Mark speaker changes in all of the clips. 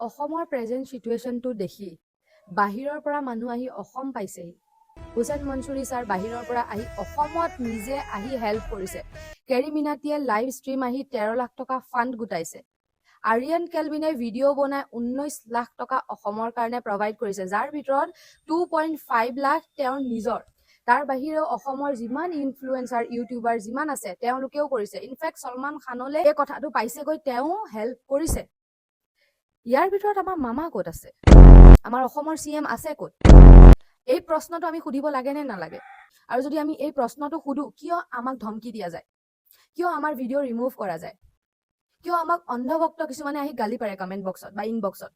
Speaker 1: অসমৰ প্ৰেজেন্ট সিচুৱেশ্যনটো দেখি বাহিৰৰ পৰা মানুহ আহি অসম পাইছেহি। হুছেইন মনছুৰী ছাৰ বাহিৰৰ পৰা আহি অসমত নিজে আহি হেল্প কৰিছে। কেৰী মিনাটিয়ে লাইভ ষ্ট্ৰীম আহি 13 লাখ টকা ফাণ্ড গোটাইছে। আৰিয়ান কেলভিনে ভিডিঅ' বনাই 19 লাখ টকা অসমৰ কাৰণে প্ৰভাইড কৰিছে, যাৰ ভিতৰত 2.5 লাখ তেওঁৰ নিজৰ। তাৰ বাহিৰেও অসমৰ যিমান ইনফ্লুৱেঞ্চাৰ ইউটিউবাৰ যিমান আছে তেওঁলোকেও কৰিছে। ইনফেক্ট সলমান খানলে এই কথাটো পাইছেগৈ, তেওঁ হেল্প কৰিছে। ইয়াৰ ভিতৰত আমাৰ মামা ক'ত আছে? আমাৰ অসমৰ CM আছে ক'ত? এই প্ৰশ্নটো আমি সুধিব লাগে নে নালাগে? আৰু যদি আমি এই প্ৰশ্নটো সুধো, কিয় আমাক ধমকি দিয়া যায়? কিয় আমাৰ ভিডিঅ' ৰিমুভ কৰা যায়? কিয় আমাক অন্ধভক্ত কিছুমানে আহি গালি পাৰে কমেণ্ট বক্সত বা ইনবক্সত?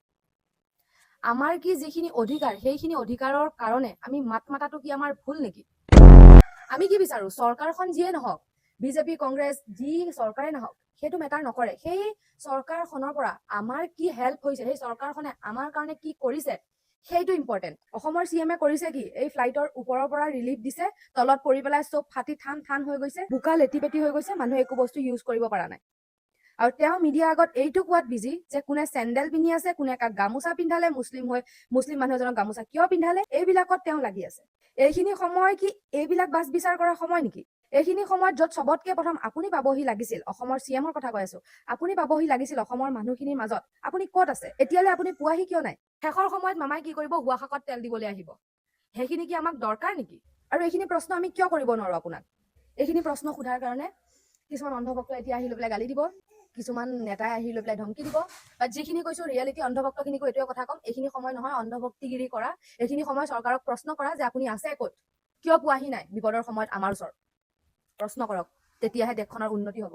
Speaker 1: আমাৰ কি যিখিনি অধিকাৰ, সেইখিনি অধিকাৰৰ কাৰণে আমি মাত মাতাটো কি আমাৰ ভুল নেকি? আমি কি বিচাৰো? চৰকাৰখন যিয়ে নহওক, বিজেপি কংগ্ৰেছ যি চৰকাৰে নহওক, সেইটো মেটাৰ নকৰে। সেই চৰকাৰখনৰ পৰা আমাৰ কি হেল্প হৈছে, সেই চৰকাৰখনে আমাৰ কাৰণে কি কৰিছে, সেইটো ইম্পৰ্টেণ্ট। অসমৰ CM কৰিছে কি? এই ফ্লাইটৰ ওপৰৰ পৰা ৰিলিফ দিছে, তলত পৰি পেলাই চব ফাটি ঠান হৈ গৈছে, বোকা লেটি পেটি হৈ গৈছে, মানুহে একো বস্তু ইউজ কৰিব পৰা নাই। আৰু তেওঁ মিডিয়া আগত এইটো কোৱাত বিজি যে কোনে চেণ্ডেল পিন্ধি আছে, কোনে কাক গামোচা পিন্ধালে, মুছলিম মানুহ এজনক গামোচা কিয় পিন্ধালে, এইবিলাকত তেওঁ লাগি আছে। এইখিনি সময় কি এইবিলাক বাছ বিচাৰ কৰা সময় নেকি? এইখিনি সময়ত য'ত চবতকে প্ৰথম আপুনি পাবহি লাগিছিল, অসমৰ CMৰ কথা কৈ আছো, আপুনি পাবহি লাগিছিল অসমৰ মানুহখিনিৰ মাজত, আপুনি ক'ত আছে? এতিয়ালৈ আপুনি পোৱাহি কিয় নাই? শেষৰ সময়ত মামাই কি কৰিব? হোৱা শাকত তেল দিবলৈ আহিব। সেইখিনি কি আমাক দৰকাৰ নেকি? আৰু এইখিনি প্ৰশ্ন আমি কিয় কৰিব নোৱাৰো আপোনাক? এইখিনি প্ৰশ্ন সোধাৰ কাৰণে কিছুমান অন্ধভক্ত এতিয়া আহি লৈ পেলাই গালি দিব, কিছুমান নেতাই আহি লৈ পেলাই ধমকি দিব। বাট যিখিনি কৈছো ৰিয়েলিটি অন্ধভক্তখিনিকো এইটোৱে কথা ক'ম, এইখিনি সময় নহয় অন্ধভক্তিগিৰি কৰা। এইখিনি সময় চৰকাৰক প্ৰশ্ন কৰা যে আপুনি আছে ক'ত? কিয় পোৱাহি নাই বিপদৰ সময়ত আমাৰ ওচৰত? প্ৰশ্ন কৰক, তেতিয়াহে দেশখনৰ উন্নতি হ'ব।